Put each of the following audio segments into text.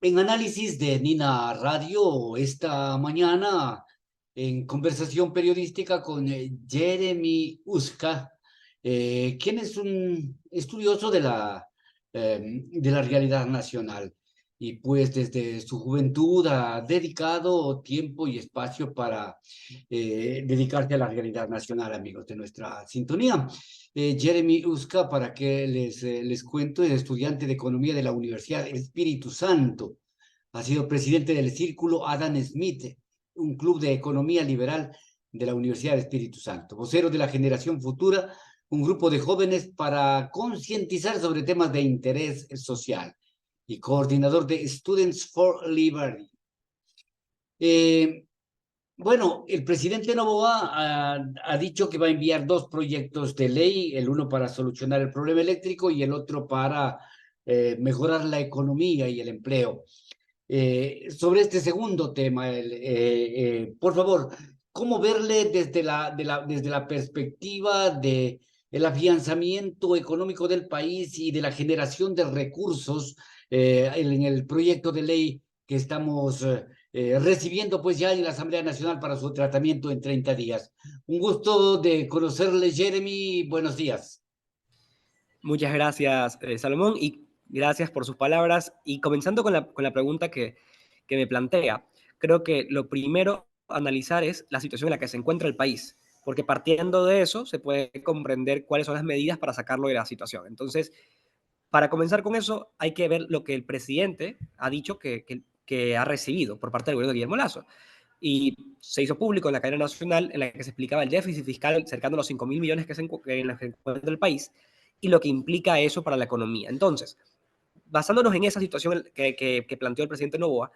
En análisis de Nina Radio esta mañana, en conversación periodística con Jeremy Uska, quien es un estudioso de la realidad nacional. Y pues desde su juventud ha dedicado tiempo y espacio para dedicarse a la realidad nacional, amigos de nuestra sintonía. Jeremy Uska, para que les cuento, es estudiante de Economía de la Universidad Espíritu Santo. Ha sido presidente del Círculo Adam Smith, un club de economía liberal de la Universidad Espíritu Santo. Vocero de la Generación Futura, un grupo de jóvenes para concientizar sobre temas de interés social. Y coordinador de Students for Liberty. Eh, bueno, el presidente Noboa ha dicho que va a enviar dos proyectos de ley, el uno para solucionar el problema eléctrico y el otro para mejorar la economía y el empleo. Sobre este segundo tema, por favor, ¿cómo verle desde la perspectiva de el afianzamiento económico del país y de la generación de recursos en el proyecto de ley que estamos recibiendo pues ya en la Asamblea Nacional para su tratamiento en 30 días? Un gusto de conocerle, Jeremy. Buenos días. Muchas gracias, Salomón, y gracias por sus palabras. Y comenzando con la pregunta que me plantea, creo que lo primero a analizar es la situación en la que se encuentra el país, porque partiendo de eso se puede comprender cuáles son las medidas para sacarlo de la situación. Entonces, para comenzar con eso, hay que ver lo que el presidente ha dicho que ha recibido por parte del gobierno de Guillermo Lasso. Y se hizo público en la cadena nacional en la que se explicaba el déficit fiscal cercano a los 5.000 millones en los que encuentra el país y lo que implica eso para la economía. Entonces, basándonos en esa situación que planteó el presidente Novoa,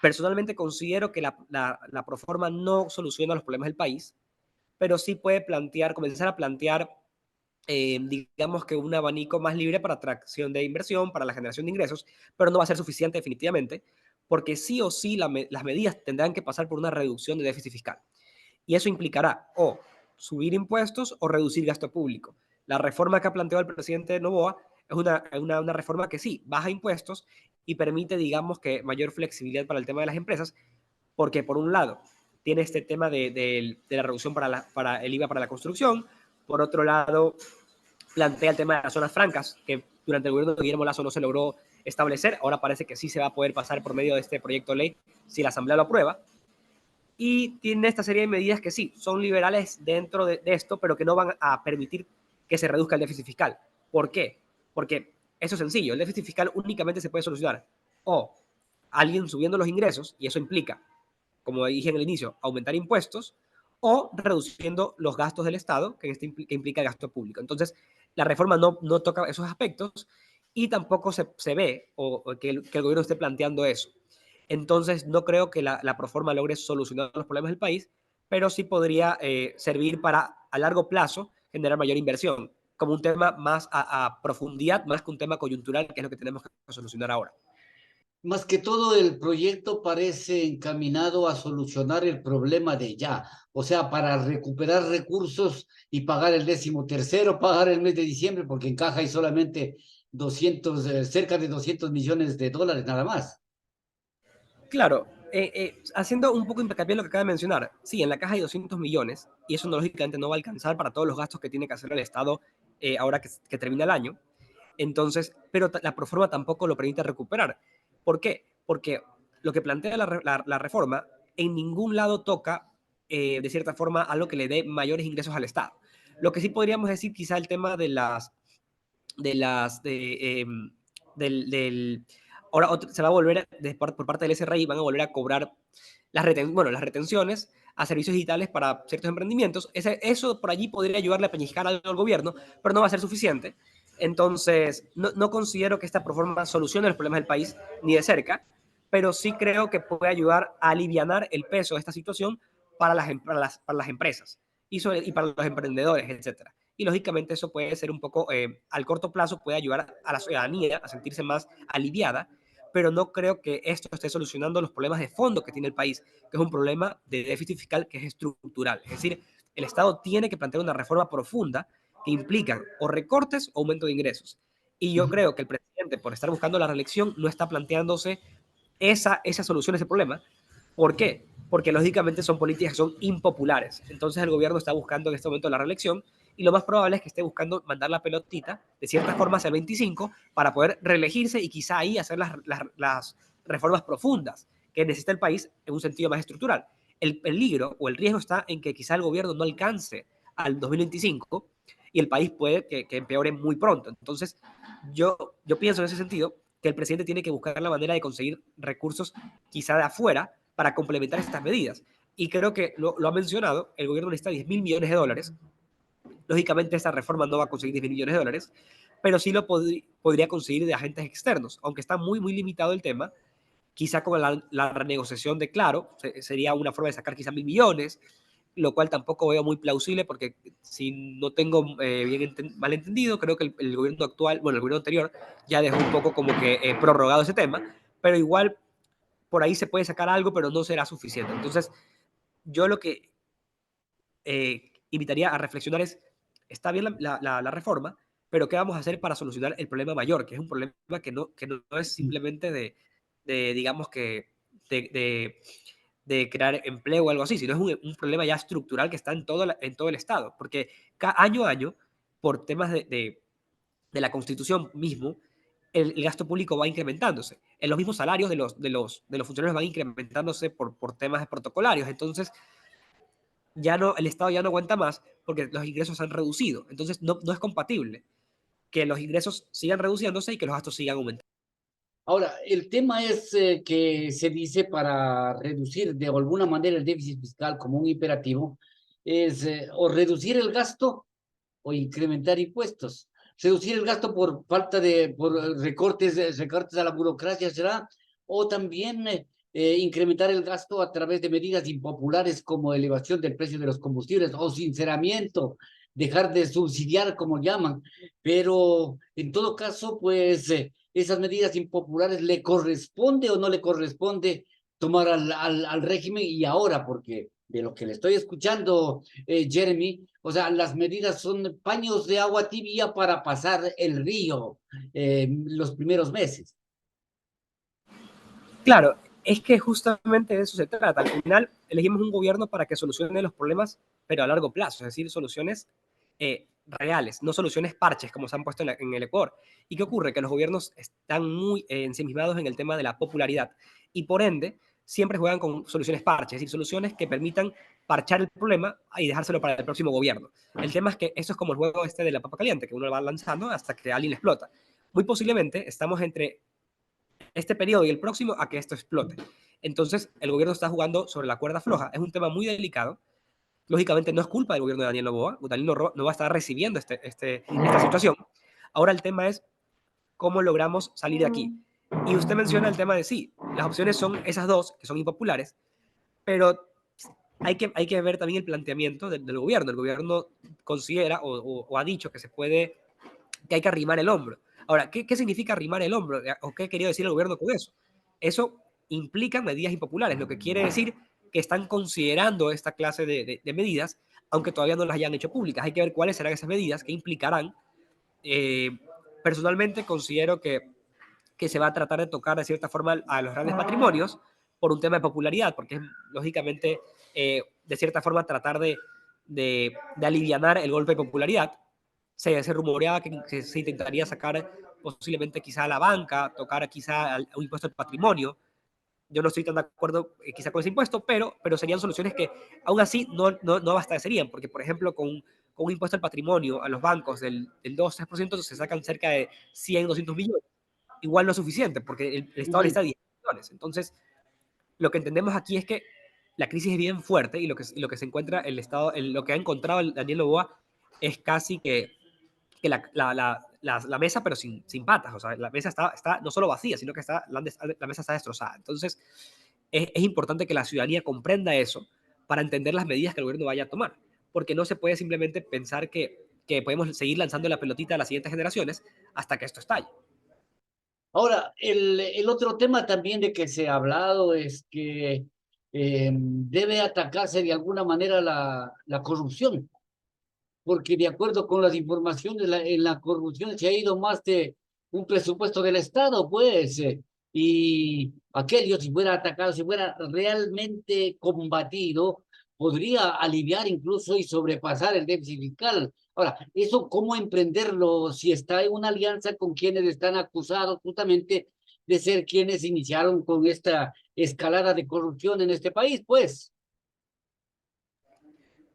personalmente considero que la proforma no soluciona los problemas del país, pero sí puede comenzar a plantear, digamos que un abanico más libre para atracción de inversión, para la generación de ingresos, pero no va a ser suficiente definitivamente, porque sí o sí las medidas tendrán que pasar por una reducción de déficit fiscal. Y eso implicará o subir impuestos o reducir gasto público. La reforma que ha planteado el presidente Novoa es una reforma que sí, baja impuestos y permite, digamos, que mayor flexibilidad para el tema de las empresas, porque por un lado tiene este tema de la reducción para el IVA para la construcción, por otro lado plantea el tema de las zonas francas, que durante el gobierno de Guillermo Lasso no se logró establecer, ahora parece que sí se va a poder pasar por medio de este proyecto de ley si la Asamblea lo aprueba, y tiene esta serie de medidas que sí, son liberales dentro de esto, pero que no van a permitir que se reduzca el déficit fiscal. ¿Por qué? Porque eso es sencillo, el déficit fiscal únicamente se puede solucionar o alguien subiendo los ingresos, y eso implica, como dije en el inicio, aumentar impuestos, o reduciendo los gastos del Estado, que implica el gasto público. Entonces, la reforma no toca esos aspectos y tampoco se ve que el gobierno esté planteando eso. Entonces, no creo que la proforma logre solucionar los problemas del país, pero sí podría servir para, a largo plazo, generar mayor inversión, como un tema más a profundidad, más que un tema coyuntural, que es lo que tenemos que solucionar ahora. Más que todo, el proyecto parece encaminado a solucionar el problema de ya, o sea, para recuperar recursos y pagar el 13º, pagar el mes de diciembre, porque en caja hay solamente 200, cerca de 200 millones de dólares nada más. Claro, haciendo un poco hincapié en lo que acaba de mencionar, sí, en la caja hay 200 millones y eso no, lógicamente no va a alcanzar para todos los gastos que tiene que hacer el Estado ahora que termina el año. Entonces, pero la proforma tampoco lo permite recuperar. ¿Por qué? Porque lo que plantea la reforma en ningún lado toca, de cierta forma, algo que le dé mayores ingresos al Estado. Lo que sí podríamos decir quizá el tema de las, de, del ahora se va a volver, por parte del SRI, van a volver a cobrar las retenciones a servicios digitales para ciertos emprendimientos. Eso por allí podría ayudarle a pellizcar algo al gobierno, pero no va a ser suficiente. Entonces, no considero que esta proforma solucione los problemas del país ni de cerca, pero sí creo que puede ayudar a alivianar el peso de esta situación para las empresas y para los emprendedores, etcétera. Y lógicamente eso puede ser un poco, al corto plazo, puede ayudar a la ciudadanía a sentirse más aliviada, pero no creo que esto esté solucionando los problemas de fondo que tiene el país, que es un problema de déficit fiscal que es estructural. Es decir, el Estado tiene que plantear una reforma profunda que implica o recortes o aumento de ingresos. Y yo creo que el presidente presidente, por estar buscando la reelección, no está planteándose esa solución a ese problema. ¿Por qué? Porque lógicamente son políticas que son impopulares. Entonces el gobierno está buscando en este momento la reelección y lo más probable es que esté buscando mandar la pelotita de cierta forma hacia el 25 para poder reelegirse y quizá ahí hacer las reformas profundas que necesita el país en un sentido más estructural. El peligro o el riesgo está en que quizá el gobierno no alcance al 2025 y el país puede que empeore muy pronto. Entonces, yo pienso en ese sentido que el presidente tiene que buscar la manera de conseguir recursos quizá de afuera para complementar estas medidas. Y creo que lo ha mencionado, el gobierno necesita 10 mil millones de dólares. Lógicamente esta reforma no va a conseguir 10 mil millones de dólares, pero sí lo podría conseguir de agentes externos, aunque está muy, muy limitado el tema. Quizá con la renegociación de Claro, sería una forma de sacar quizá 1.000 millones, lo cual tampoco veo muy plausible porque si no tengo mal entendido, creo que el gobierno actual, bueno, el gobierno anterior ya dejó un poco como que prorrogado ese tema, pero igual por ahí se puede sacar algo, pero no será suficiente. Entonces, yo lo que invitaría a reflexionar es, está bien la reforma, pero ¿qué vamos a hacer para solucionar el problema mayor? Que es un problema que no es simplemente digamos que, de, de crear empleo o algo así, sino es un problema ya estructural que está en todo el Estado, porque año a año, por temas de la Constitución mismo, el gasto público va incrementándose. En los mismos salarios de los funcionarios van incrementándose por temas protocolarios. Entonces, el Estado ya no aguanta más porque los ingresos se han reducido. Entonces, no es compatible que los ingresos sigan reduciéndose y que los gastos sigan aumentando. Ahora, el tema es que se dice para reducir de alguna manera el déficit fiscal como un imperativo, es o reducir el gasto o incrementar impuestos. Reducir el gasto por falta por recortes a la burocracia será, o también incrementar el gasto a través de medidas impopulares como elevación del precio de los combustibles o sinceramiento, dejar de subsidiar como llaman, pero en todo caso, pues esas medidas impopulares le corresponde o no le corresponde tomar al régimen y ahora, porque de lo que le estoy escuchando, Jeremy, o sea, las medidas son paños de agua tibia para pasar el río los primeros meses. Claro, es que justamente de eso se trata. Al final, elegimos un gobierno para que solucione los problemas, pero a largo plazo, es decir, soluciones reales, no soluciones parches como se han puesto en el Ecuador. ¿Y qué ocurre? Que los gobiernos están muy ensimismados en el tema de la popularidad y por ende siempre juegan con soluciones parches, es decir, soluciones que permitan parchar el problema y dejárselo para el próximo gobierno. El tema es que eso es como el juego este de la papa caliente, que uno lo va lanzando hasta que alguien explota. Muy posiblemente estamos entre este periodo y el próximo a que esto explote. Entonces, el gobierno está jugando sobre la cuerda floja. Es un tema muy delicado. Lógicamente, no es culpa del gobierno de Daniel Noboa. Daniel no va a estar recibiendo esta situación. Ahora el tema es cómo logramos salir de aquí. Y usted menciona el tema de sí, las opciones son esas dos, que son impopulares, pero hay que ver también el planteamiento del gobierno. El gobierno considera o ha dicho que hay que arrimar el hombro. Ahora, ¿qué significa arrimar el hombro? ¿O qué quería decir el gobierno con eso? Eso implica medidas impopulares, lo que quiere decir que están considerando esta clase de medidas, aunque todavía no las hayan hecho públicas. Hay que ver cuáles serán esas medidas que implicarán. Eh, Personalmente considero que se va a tratar de tocar de cierta forma a los grandes patrimonios por un tema de popularidad, porque es lógicamente, de cierta forma, tratar de alivianar el golpe de popularidad. Se rumoreaba que se intentaría sacar posiblemente quizá a la banca, tocar quizá un impuesto al patrimonio. Yo no estoy tan de acuerdo quizá con ese impuesto, pero serían soluciones que aún así no abastecerían, porque por ejemplo con un impuesto al patrimonio a los bancos del 2-3% se sacan cerca de 100-200 millones. Igual no es suficiente, porque el Estado necesita 10 millones. Entonces, lo que entendemos aquí es que la crisis es bien fuerte y lo que se encuentra el Estado, lo que ha encontrado Daniel Noboa es casi que la mesa, pero sin patas. O sea, la mesa está no solo vacía, sino que la mesa está destrozada. Entonces, es importante que la ciudadanía comprenda eso para entender las medidas que el gobierno vaya a tomar. Porque no se puede simplemente pensar que podemos seguir lanzando la pelotita a las siguientes generaciones hasta que esto estalle. Ahora, el otro tema también de que se ha hablado es que debe atacarse de alguna manera la corrupción, porque de acuerdo con las informaciones, en la corrupción se ha ido más de un presupuesto del Estado, pues, y aquello, si fuera atacado, si fuera realmente combatido, podría aliviar incluso y sobrepasar el déficit fiscal. Ahora, ¿eso cómo emprenderlo si está en una alianza con quienes están acusados justamente de ser quienes iniciaron con esta escalada de corrupción en este país? Pues,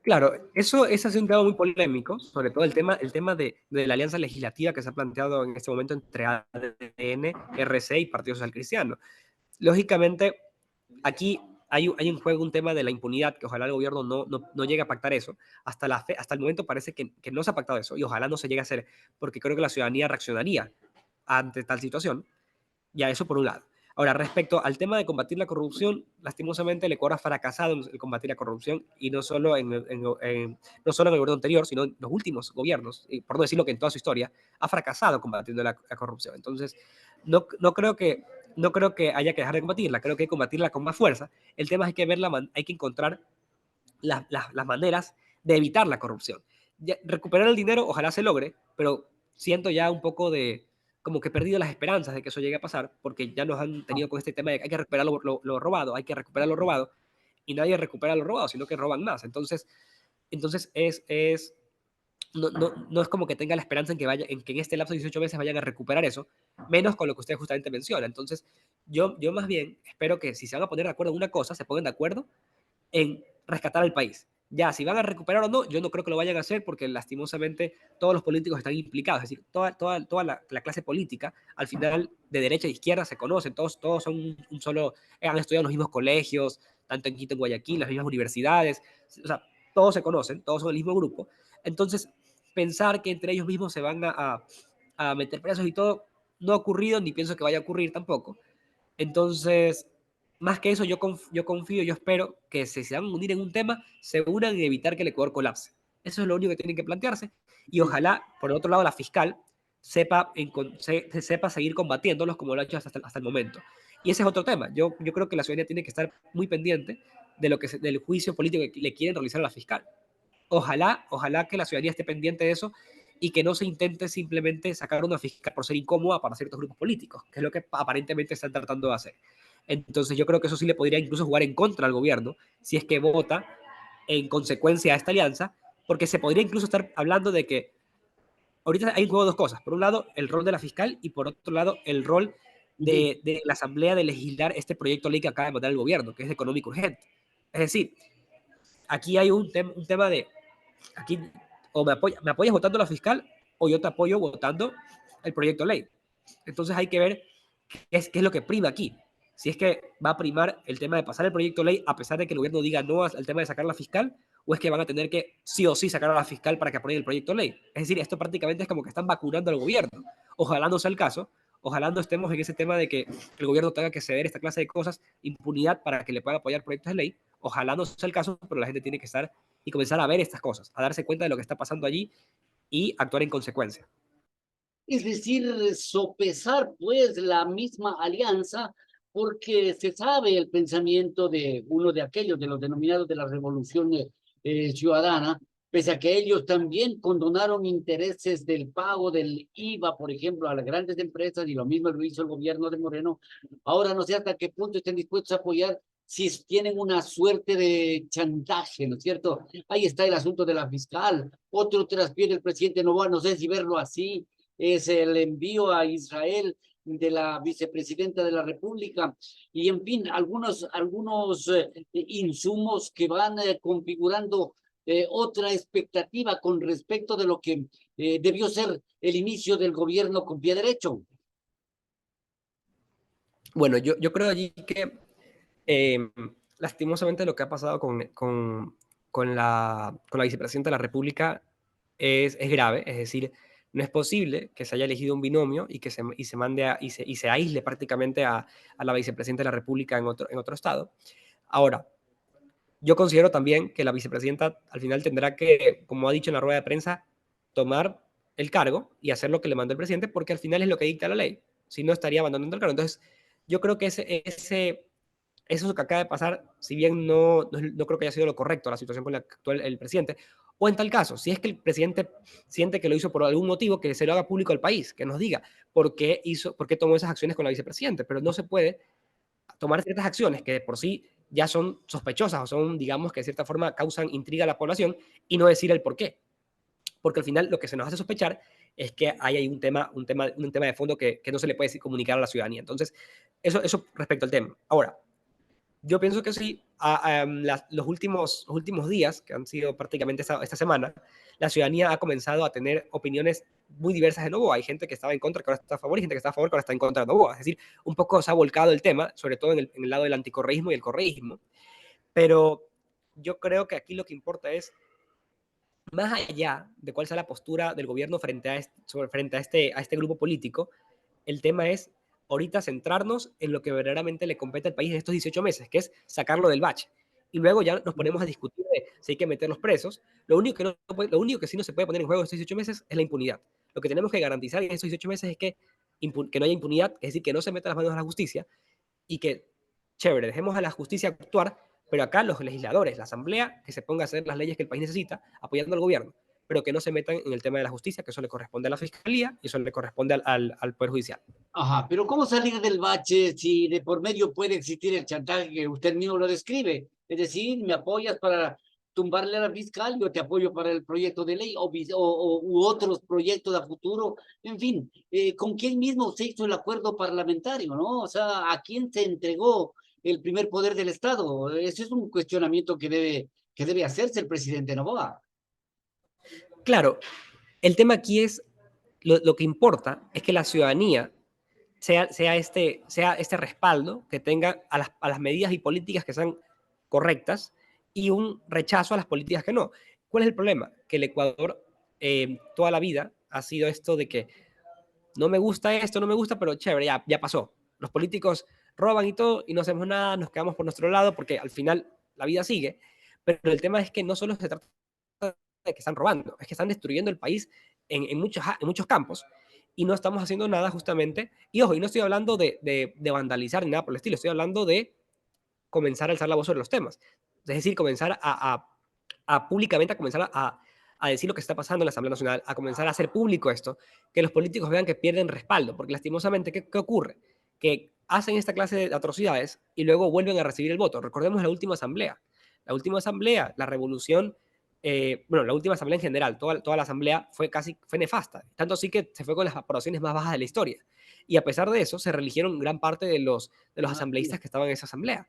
Claro, eso es así un tema muy polémico, sobre todo el tema de la alianza legislativa que se ha planteado en este momento entre ADN, RC y Partido Social Cristiano. Lógicamente, aquí hay en juego un tema de la impunidad, que ojalá el gobierno no llegue a pactar eso. Hasta el momento parece que no se ha pactado eso y ojalá no se llegue a hacer, porque creo que la ciudadanía reaccionaría ante tal situación. Ya, eso por un lado. Ahora, respecto al tema de combatir la corrupción, lastimosamente el Ecuador ha fracasado en combatir la corrupción y no solo en el gobierno anterior, sino en los últimos gobiernos, y por no decirlo que en toda su historia, ha fracasado combatiendo la corrupción. Entonces, no creo que haya que dejar de combatirla, creo que hay que combatirla con más fuerza. El tema es que hay que encontrar las maneras de evitar la corrupción. Ya, recuperar el dinero, ojalá se logre, pero siento ya un poco de como que he perdido las esperanzas de que eso llegue a pasar, porque ya nos han tenido con este tema de que hay que recuperar lo robado, hay que recuperar lo robado, y nadie recupera lo robado, sino que roban más. Entonces no es como que tenga la esperanza en que en este lapso de 18 meses vayan a recuperar eso, menos con lo que usted justamente menciona. Entonces, yo más bien espero que si se van a poner de acuerdo en una cosa, se pongan de acuerdo en rescatar al país. Ya, si van a recuperar o no, yo no creo que lo vayan a hacer porque lastimosamente todos los políticos están implicados, es decir, toda la clase política, al final de derecha e izquierda se conocen, todos son un solo, han estudiado en los mismos colegios, tanto en Quito, en Guayaquil, las mismas universidades, o sea, todos se conocen, todos son el mismo grupo. Entonces, pensar que entre ellos mismos se van a meter presos y todo, no ha ocurrido, ni pienso que vaya a ocurrir tampoco. Entonces, más que eso, yo confío, yo espero que si se van a unir en un tema, se unan en evitar que el Ecuador colapse. Eso es lo único que tienen que plantearse. Y ojalá, por el otro lado, la fiscal sepa seguir combatiéndolos como lo ha hecho hasta el momento. Y ese es otro tema. Yo creo que la ciudadanía tiene que estar muy pendiente de del juicio político que le quieren realizar a la fiscal. Ojalá que la ciudadanía esté pendiente de eso y que no se intente simplemente sacar una fiscal por ser incómoda para ciertos grupos políticos, que es lo que aparentemente están tratando de hacer. Entonces yo creo que eso sí le podría incluso jugar en contra al gobierno si es que vota en consecuencia a esta alianza, porque se podría incluso estar hablando de que ahorita hay un juego de dos cosas. Por un lado, el rol de la fiscal y por otro lado, el rol de la Asamblea de legislar este proyecto de ley que acaba de mandar el gobierno, que es de económico urgente. Es decir, aquí hay un tema de aquí o me apoyas votando a la fiscal o yo te apoyo votando el proyecto de ley. Entonces hay que ver qué es lo que prima aquí. Si es que va a primar el tema de pasar el proyecto de ley a pesar de que el gobierno diga no al tema de sacar a la fiscal, o es que van a tener que sí o sí sacar a la fiscal para que apruebe el proyecto de ley. Es decir, esto prácticamente es como que están vacunando al gobierno. Ojalá no sea el caso, ojalá no estemos en ese tema de que el gobierno tenga que ceder esta clase de cosas, impunidad para que le puedan apoyar proyectos de ley. Ojalá no sea el caso, pero la gente tiene que estar y comenzar a ver estas cosas, a darse cuenta de lo que está pasando allí y actuar en consecuencia. Es decir, sopesar pues la misma alianza, porque se sabe el pensamiento de uno de aquellos, de los denominados de la Revolución Ciudadana, pese a que ellos también condonaron intereses del pago del IVA, por ejemplo, a las grandes empresas, y lo mismo lo hizo el gobierno de Moreno. Ahora no sé hasta qué punto estén dispuestos a apoyar si tienen una suerte de chantaje, ¿no es cierto? Ahí está el asunto de la fiscal, otro traspié del presidente Novoa, no sé si verlo así, es el envío a Israel de la vicepresidenta de la República y en fin, algunos insumos que van configurando otra expectativa con respecto de lo que debió ser el inicio del gobierno con pie derecho. Bueno, yo creo allí que eh, lastimosamente lo que ha pasado con la vicepresidenta de la República es grave, es decir, no es posible que se haya elegido un binomio y se mande y se aísle prácticamente a la vicepresidenta de la República en otro estado. Ahora, yo considero también que la vicepresidenta al final tendrá que, como ha dicho en la rueda de prensa, tomar el cargo y hacer lo que le manda el presidente, porque al final es lo que dicta la ley. Si no, estaría abandonando el cargo. Entonces, yo creo que eso que acaba de pasar, si bien no creo que haya sido lo correcto la situación con la que actúa el presidente, O en tal caso, si es que el presidente siente que lo hizo por algún motivo, que se lo haga público al país, que nos diga por qué tomó esas acciones con la vicepresidente. Pero no se puede tomar ciertas acciones que de por sí ya son sospechosas o son, digamos, que de cierta forma causan intriga a la población y no decir el por qué. Porque al final lo que se nos hace sospechar es que hay ahí un tema de fondo que no se le puede comunicar a la ciudadanía. Entonces, eso respecto al tema. Ahora, yo pienso que sí, los últimos días, que han sido prácticamente esta semana, la ciudadanía ha comenzado a tener opiniones muy diversas de Novoa. Hay gente que estaba en contra, que ahora está a favor, y gente que está a favor, que ahora está en contra de Novoa. Es decir, un poco se ha volcado el tema, sobre todo en el lado del anticorreísmo y el correísmo. Pero yo creo que aquí lo que importa es, más allá de cuál sea la postura del gobierno frente a este grupo político, el tema es ahorita centrarnos en lo que verdaderamente le compete al país en estos 18 meses, que es sacarlo del bache. Y luego ya nos ponemos a discutir de si hay que meterlos presos. Lo único que sí no se puede poner en juego en estos 18 meses es la impunidad. Lo que tenemos que garantizar en estos 18 meses es que no haya impunidad, es decir, que no se metan las manos a la justicia y que, chévere, dejemos a la justicia actuar, pero acá los legisladores, la asamblea, que se ponga a hacer las leyes que el país necesita, apoyando al gobierno, pero que no se metan en el tema de la justicia, que eso le corresponde a la fiscalía y eso le corresponde al Poder Judicial. Ajá, pero ¿cómo salir del bache si de por medio puede existir el chantaje que usted mismo lo describe? Es decir, me apoyas para tumbarle a la fiscal, yo te apoyo para el proyecto de ley u otros proyectos a futuro. En fin, ¿con quién mismo se hizo el acuerdo parlamentario, no? O sea, ¿a quién se entregó el primer poder del Estado? Ese es un cuestionamiento que debe hacerse el presidente Noboa. Claro, el tema aquí es, lo que importa es que la ciudadanía sea este respaldo que tenga a las medidas y políticas que sean correctas y un rechazo a las políticas que no. ¿Cuál es el problema? Que el Ecuador toda la vida ha sido esto de que no me gusta esto, no me gusta, pero chévere, ya pasó. Los políticos roban y todo y no hacemos nada, nos quedamos por nuestro lado porque al final la vida sigue. Pero el tema es que no solo se trata de que están robando, es que están destruyendo el país en muchos campos y no estamos haciendo nada justamente. Y ojo, y no estoy hablando de vandalizar ni nada por el estilo, estoy hablando de comenzar a alzar la voz sobre los temas. Es decir, comenzar públicamente a comenzar a decir lo que está pasando en la Asamblea Nacional, a comenzar a hacer público esto, que los políticos vean que pierden respaldo, porque lastimosamente, ¿qué ocurre? Que hacen esta clase de atrocidades y luego vuelven a recibir el voto. Recordemos la última asamblea. La última asamblea, la revolución, bueno, la última asamblea en general, toda la asamblea fue nefasta, tanto así que se fue con las aprobaciones más bajas de la historia. Y a pesar de eso, se reeligieron gran parte de los Ah, asambleístas que estaban en esa asamblea.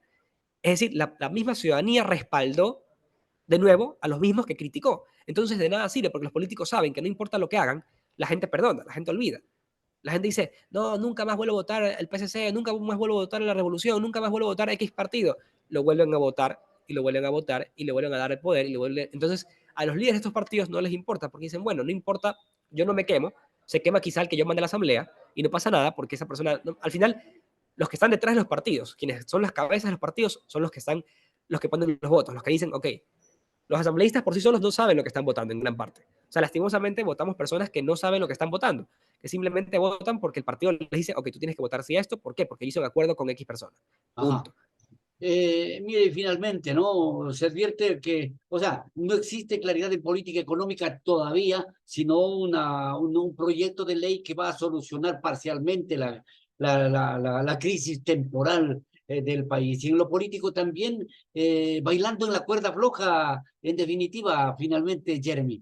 Es decir, la misma ciudadanía respaldó de nuevo a los mismos que criticó. Entonces de nada sirve porque los políticos saben que no importa lo que hagan, la gente perdona, la gente olvida. La gente dice, no, nunca más vuelvo a votar el PSC, nunca más vuelvo a votar la Revolución, nunca más vuelvo a votar a X partido. Lo vuelven a votar y lo vuelven a votar y le vuelven a dar el poder. Entonces a los líderes de estos partidos no les importa porque dicen, bueno, no importa, yo no me quemo, se quema quizá el que yo mande a la asamblea y no pasa nada porque esa persona, no, al final, los que están detrás de los partidos, quienes son las cabezas de los partidos, son los que ponen los votos, los que dicen, ok, los asambleístas por sí solos no saben lo que están votando en gran parte. O sea, lastimosamente votamos personas que no saben lo que están votando, que simplemente votan porque el partido les dice, ok, tú tienes que votar sí a esto, ¿por qué? Porque hizo de acuerdo con X persona. ajá. Punto. Mire, finalmente, ¿no? Se advierte que, o sea, no existe claridad en política económica todavía, sino un proyecto de ley que va a solucionar parcialmente la crisis temporal del país. Y en lo político también, bailando en la cuerda floja, en definitiva, finalmente, Jeremy.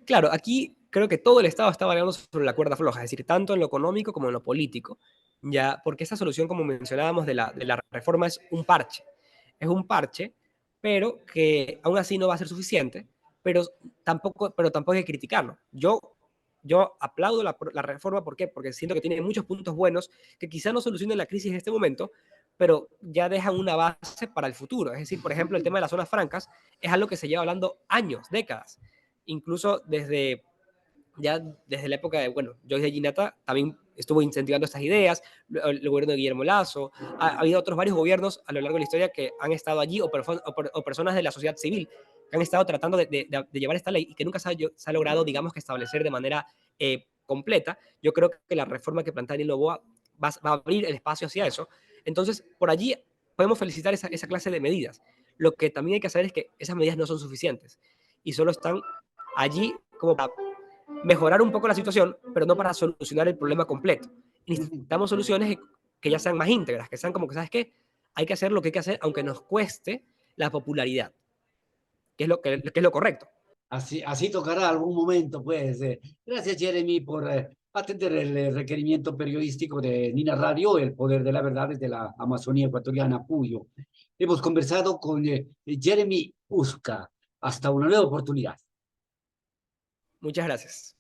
Claro, aquí creo que todo el Estado está variando sobre la cuerda floja, es decir, tanto en lo económico como en lo político, ya, porque esa solución, como mencionábamos, de la reforma es un parche, pero que aún así no va a ser suficiente, pero tampoco hay que criticarlo. Yo aplaudo la reforma, ¿por qué? Porque siento que tiene muchos puntos buenos que quizá no solucionen la crisis en este momento, pero ya dejan una base para el futuro. Es decir, por ejemplo, el tema de las zonas francas es algo que se lleva hablando años, décadas, incluso desde la época de, bueno, Joyce Ginata también estuvo incentivando estas ideas, el gobierno de Guillermo Lazo, ha habido otros varios gobiernos a lo largo de la historia que han estado allí, o personas de la sociedad civil que han estado tratando de llevar esta ley y que nunca se ha logrado, digamos, que establecer de manera completa. Yo creo que la reforma que plantea Daniel Noboa va a abrir el espacio hacia eso. Entonces, por allí podemos felicitar esa clase de medidas. Lo que también hay que saber es que esas medidas no son suficientes y solo están allí como para mejorar un poco la situación, pero no para solucionar el problema completo. Y necesitamos soluciones que ya sean más íntegras, que sean como que, ¿sabes qué? Hay que hacer lo que hay que hacer, aunque nos cueste la popularidad, que es lo correcto. Así tocará algún momento, pues. Gracias, Jeremy, por atender el requerimiento periodístico de Nina Radio, El Poder de la Verdad desde la Amazonía ecuatoriana, Puyo. Hemos conversado con Jeremy Usca. Hasta una nueva oportunidad. Muchas gracias.